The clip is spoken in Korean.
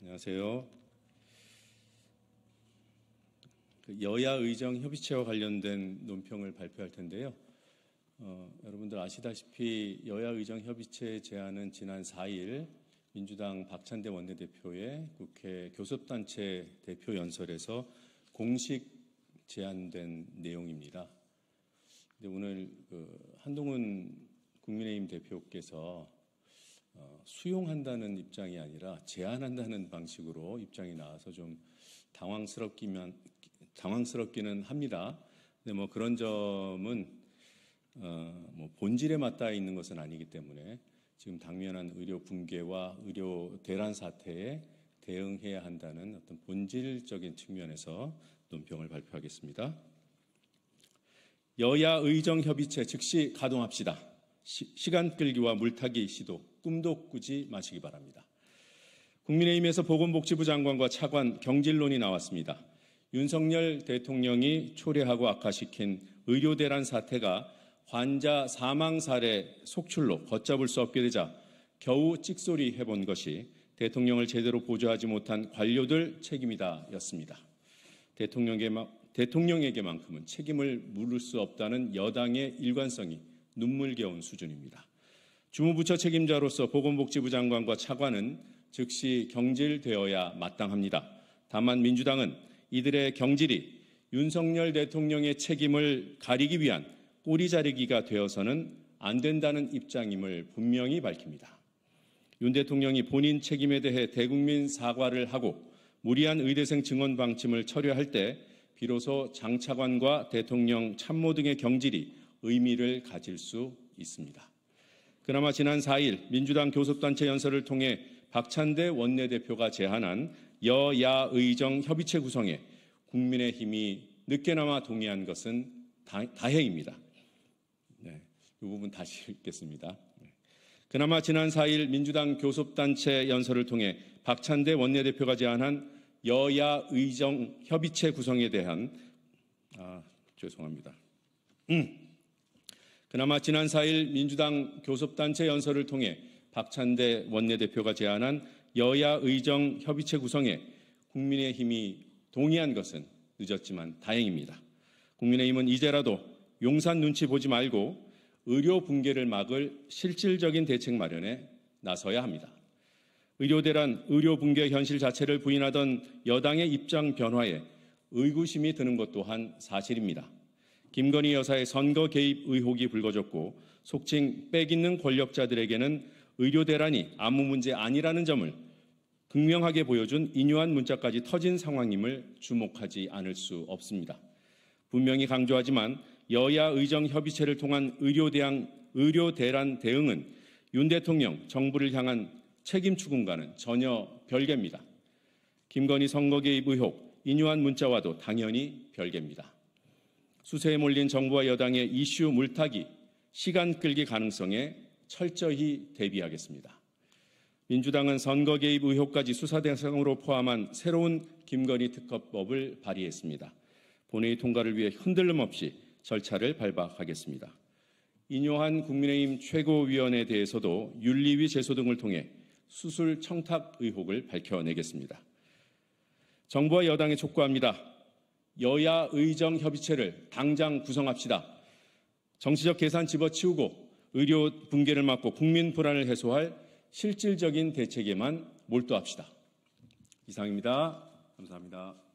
안녕하세요. 여야 의정 협의체와 관련된 논평을 발표할 텐데요. 여러분들 아시다시피 여야 의정 협의체 제안은 지난 4일 민주당 박찬대 원내대표의 국회 교섭단체 대표 연설에서 공식 제안된 내용입니다. 근데 오늘 한동훈 국민의힘 대표께서 수용한다는 입장이 아니라 제안한다는 방식으로 입장이 나와서 좀 당황스럽기는 합니다. 근데 그런 점은 본질에 맞닿아 있는 것은 아니기 때문에 지금 당면한 의료 붕괴와 의료 대란 사태에 대응해야 한다는 어떤 본질적인 측면에서 논평을 발표하겠습니다. 여야 의정 협의체 즉시 가동합시다. 시간 끌기와 물타기 시도 꿈도 꾸지 마시기 바랍니다. 국민의힘에서 보건복지부 장관과 차관 경질론이 나왔습니다. 윤석열 대통령이 초래하고 악화시킨 의료대란 사태가 환자 사망 사례 속출로 걷잡을 수 없게 되자 겨우 찍소리 해본 것이 대통령을 제대로 보좌하지 못한 관료들 책임이다 였습니다. 대통령에게만큼은 책임을 물을 수 없다는 여당의 일관성이 눈물겨운 수준입니다. 주무부처 책임자로서 보건복지부 장관과 차관은 즉시 경질되어야 마땅합니다. 다만 민주당은 이들의 경질이 윤석열 대통령의 책임을 가리기 위한 꼬리 자르기가 되어서는 안 된다는 입장임을 분명히 밝힙니다. 윤 대통령이 본인 책임에 대해 대국민 사과를 하고 무리한 의대생 증원 방침을 철회할 때 비로소 장 차관과 대통령 참모 등의 경질이 의미를 가질 수 있습니다. 그나마 지난 4일 민주당 교섭단체 연설을 통해 박찬대 원내대표가 제안한 여야 의정 협의체 구성에 국민의힘이 늦게나마 동의한 것은 다행입니다. 이 부분 다시 읽겠습니다. 그나마 지난 4일 민주당 교섭단체 연설을 통해 박찬대 원내대표가 제안한 여야 의정 협의체 구성에 대한 그나마 지난 4일 민주당 교섭단체 연설을 통해 박찬대 원내대표가 제안한 여야 의정 협의체 구성에 국민의힘이 동의한 것은 늦었지만 다행입니다. 국민의힘은 이제라도 용산 눈치 보지 말고 의료 붕괴를 막을 실질적인 대책 마련에 나서야 합니다. 의료대란, 의료 붕괴 현실 자체를 부인하던 여당의 입장 변화에 의구심이 드는 것 또한 사실입니다. 김건희 여사의 선거 개입 의혹이 불거졌고 속칭 빽 있는 권력자들에게는 의료대란이 아무 문제 아니라는 점을 극명하게 보여준 인요한 문자까지 터진 상황임을 주목하지 않을 수 없습니다. 분명히 강조하지만 여야 의정 협의체를 통한 의료대란 대응은 윤 대통령 정부를 향한 책임 추궁과는 전혀 별개입니다. 김건희 선거 개입 의혹, 인요한 문자와도 당연히 별개입니다. 수세에 몰린 정부와 여당의 이슈 물타기, 시간 끌기 가능성에 철저히 대비하겠습니다. 민주당은 선거 개입 의혹까지 수사 대상으로 포함한 새로운 김건희 특검법을 발의했습니다. 본회의 통과를 위해 흔들림 없이 절차를 밟아가겠습니다. 인요한 국민의힘 최고위원에 대해서도 윤리위 제소 등을 통해 수술 청탁 의혹을 밝혀내겠습니다. 정부와 여당에 촉구합니다. 여야 의정 협의체를 당장 구성합시다. 정치적 계산 집어치우고 의료 붕괴를 막고 국민 불안을 해소할 실질적인 대책에만 몰두합시다. 이상입니다. 감사합니다.